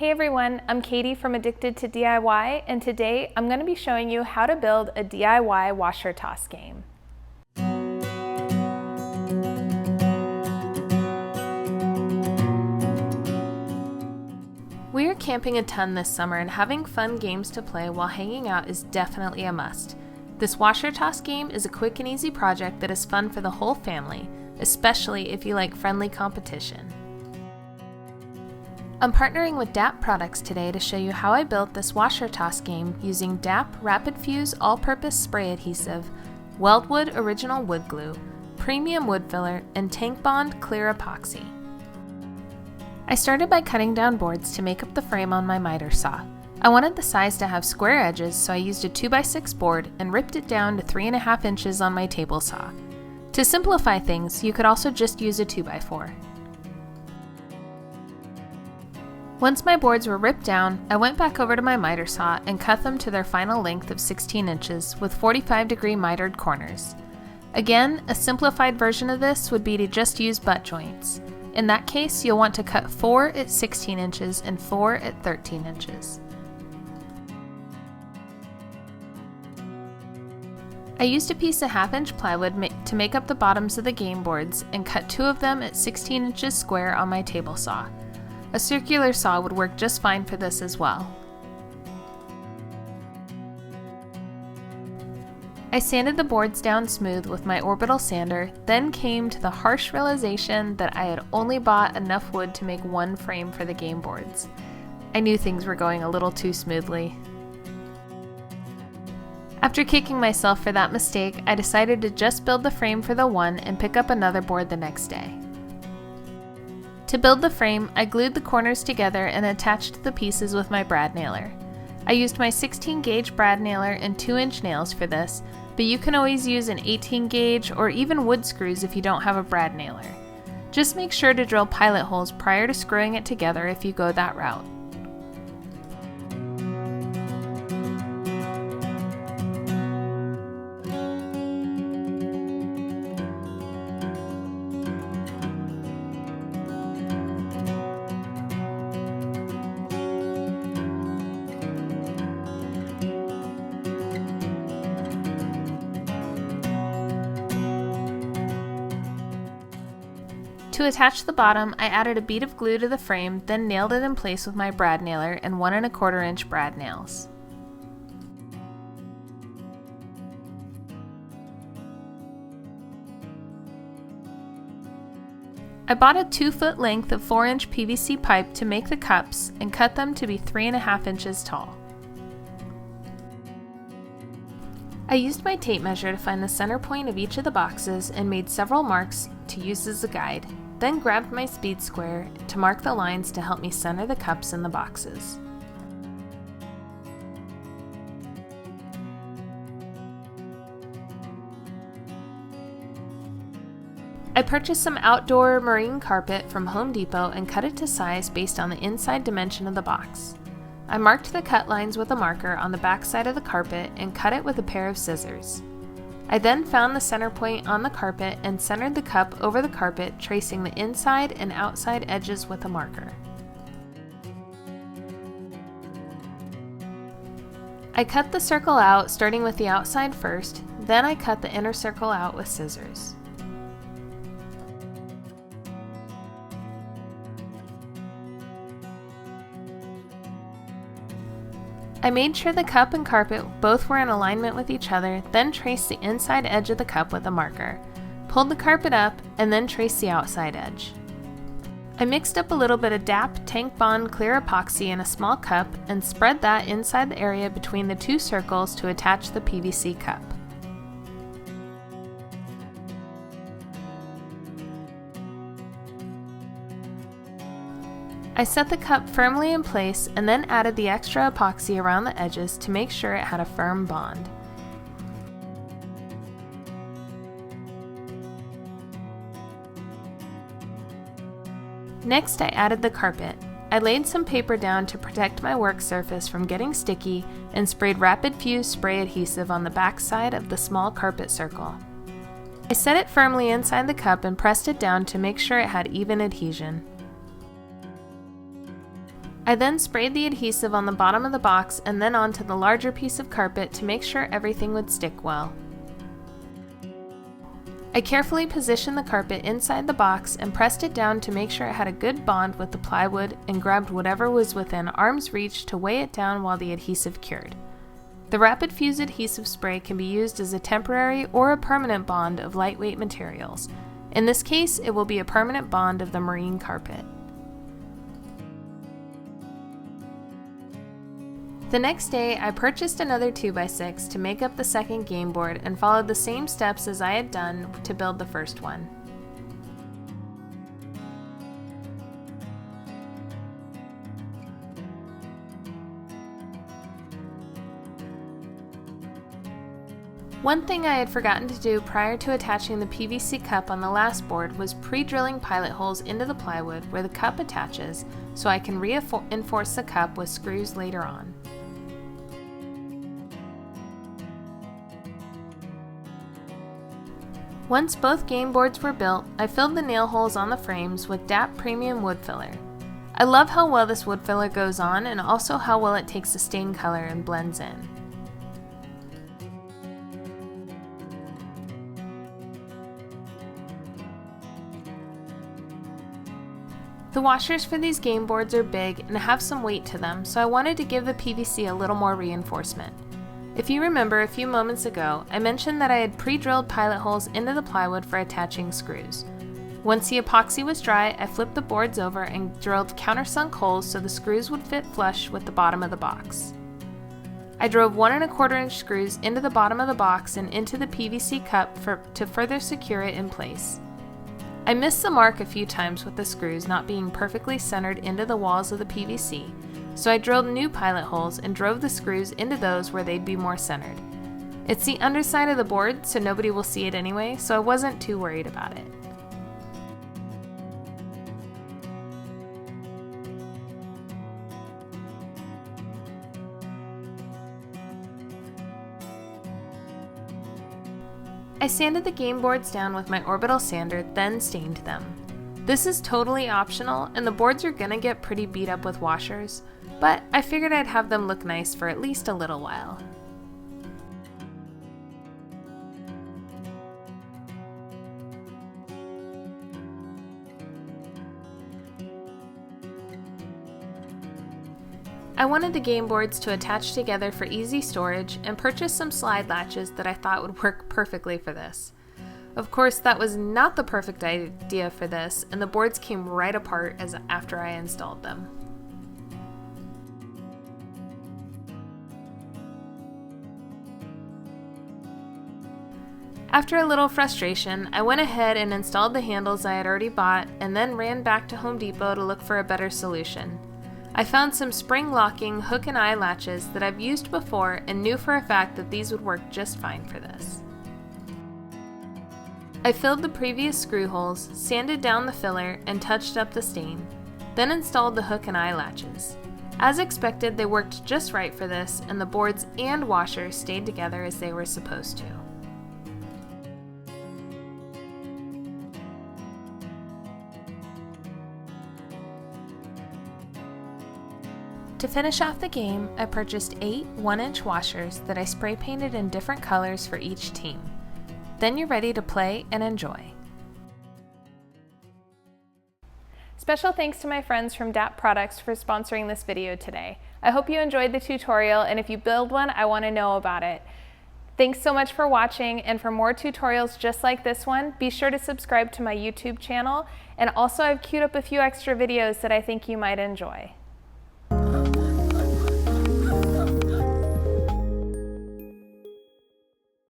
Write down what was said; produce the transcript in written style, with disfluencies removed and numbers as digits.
Hey everyone, I'm Katie from Addicted to DIY, and today I'm going to be showing you how to build a DIY washer toss game. We are camping a ton this summer, and having fun games to play while hanging out is definitely a must. This washer toss game is a quick and easy project that is fun for the whole family, especially if you like friendly competition. I'm partnering with DAP Products today to show you how I built this washer toss game using DAP Rapid Fuse All-Purpose Spray Adhesive, Weldwood Original Wood Glue, Premium Wood Filler, and Tank Bond Clear Epoxy. I started by cutting down boards to make up the frame on my miter saw. I wanted the size to have square edges, so I used a 2x6 board and ripped it down to 3.5 inches on my table saw. To simplify things, you could also just use a 2x4. Once my boards were ripped down, I went back over to my miter saw and cut them to their final length of 16 inches with 45-degree mitered corners. Again, a simplified version of this would be to just use butt joints. In that case, you'll want to cut 4 at 16 inches and 4 at 13 inches. I used a piece of 1/2-inch plywood to make up the bottoms of the game boards and cut 2 of them at 16 inches square on my table saw. A circular saw would work just fine for this as well. I sanded the boards down smooth with my orbital sander, then came to the harsh realization that I had only bought enough wood to make one frame for the game boards. I knew things were going a little too smoothly. After kicking myself for that mistake, I decided to just build the frame for the one and pick up another board the next day. To build the frame, I glued the corners together and attached the pieces with my brad nailer. I used my 16-gauge brad nailer and 2-inch nails for this, but you can always use an 18-gauge or even wood screws if you don't have a brad nailer. Just make sure to drill pilot holes prior to screwing it together if you go that route. To attach the bottom, I added a bead of glue to the frame, then nailed it in place with my brad nailer and 1¼ inch brad nails. I bought a 2-foot length of 4-inch PVC pipe to make the cups and cut them to be 3.5 inches tall. I used my tape measure to find the center point of each of the boxes and made several marks to use as a guide, then grabbed my speed square to mark the lines to help me center the cups in the boxes. I purchased some outdoor marine carpet from Home Depot and cut it to size based on the inside dimension of the box. I marked the cut lines with a marker on the back side of the carpet and cut it with a pair of scissors. I then found the center point on the carpet and centered the cup over the carpet, tracing the inside and outside edges with a marker. I cut the circle out, starting with the outside first, then I cut the inner circle out with scissors. I made sure the cup and carpet both were in alignment with each other, then traced the inside edge of the cup with a marker, pulled the carpet up, and then traced the outside edge. I mixed up a little bit of DAP Tank Bond Clear Epoxy in a small cup and spread that inside the area between the 2 circles to attach the PVC cup. I set the cup firmly in place and then added the extra epoxy around the edges to make sure it had a firm bond. Next, I added the carpet. I laid some paper down to protect my work surface from getting sticky and sprayed Rapid Fuse spray adhesive on the back side of the small carpet circle. I set it firmly inside the cup and pressed it down to make sure it had even adhesion. I then sprayed the adhesive on the bottom of the box and then onto the larger piece of carpet to make sure everything would stick well. I carefully positioned the carpet inside the box and pressed it down to make sure it had a good bond with the plywood and grabbed whatever was within arm's reach to weigh it down while the adhesive cured. The Rapid Fuse adhesive spray can be used as a temporary or a permanent bond of lightweight materials. In this case, it will be a permanent bond of the marine carpet. The next day, I purchased another 2x6 to make up the second game board and followed the same steps as I had done to build the first one. One thing I had forgotten to do prior to attaching the PVC cup on the last board was pre-drilling pilot holes into the plywood where the cup attaches so I can reinforce the cup with screws later on. Once both game boards were built, I filled the nail holes on the frames with DAP Premium Wood Filler. I love how well this wood filler goes on and also how well it takes the stain color and blends in. The washers for these game boards are big and have some weight to them, so I wanted to give the PVC a little more reinforcement. If you remember a few moments ago, I mentioned that I had pre-drilled pilot holes into the plywood for attaching screws. Once the epoxy was dry, I flipped the boards over and drilled countersunk holes so the screws would fit flush with the bottom of the box. I drove 1 1/4 inch screws into the bottom of the box and into the PVC cup to further secure it in place. I missed the mark a few times with the screws not being perfectly centered into the walls of the PVC, so I drilled new pilot holes and drove the screws into those where they'd be more centered. It's the underside of the board, so nobody will see it anyway, so I wasn't too worried about it. I sanded the game boards down with my orbital sander, then stained them. This is totally optional, and the boards are gonna get pretty beat up with washers, but I figured I'd have them look nice for at least a little while. I wanted the game boards to attach together for easy storage and purchased some slide latches that I thought would work perfectly for this. Of course, that was not the perfect idea for this, and the boards came right apart after I installed them. After a little frustration, I went ahead and installed the handles I had already bought and then ran back to Home Depot to look for a better solution. I found some spring-locking hook and eye latches that I've used before and knew for a fact that these would work just fine for this. I filled the previous screw holes, sanded down the filler, and touched up the stain, then installed the hook and eye latches. As expected, they worked just right for this, and the boards and washers stayed together as they were supposed to. To finish off the game, I purchased 8 1-inch washers that I spray painted in different colors for each team. Then you're ready to play and enjoy. Special thanks to my friends from DAP Products for sponsoring this video today. I hope you enjoyed the tutorial, and if you build one, I want to know about it. Thanks so much for watching, and for more tutorials just like this one, be sure to subscribe to my YouTube channel, and also I've queued up a few extra videos that I think you might enjoy.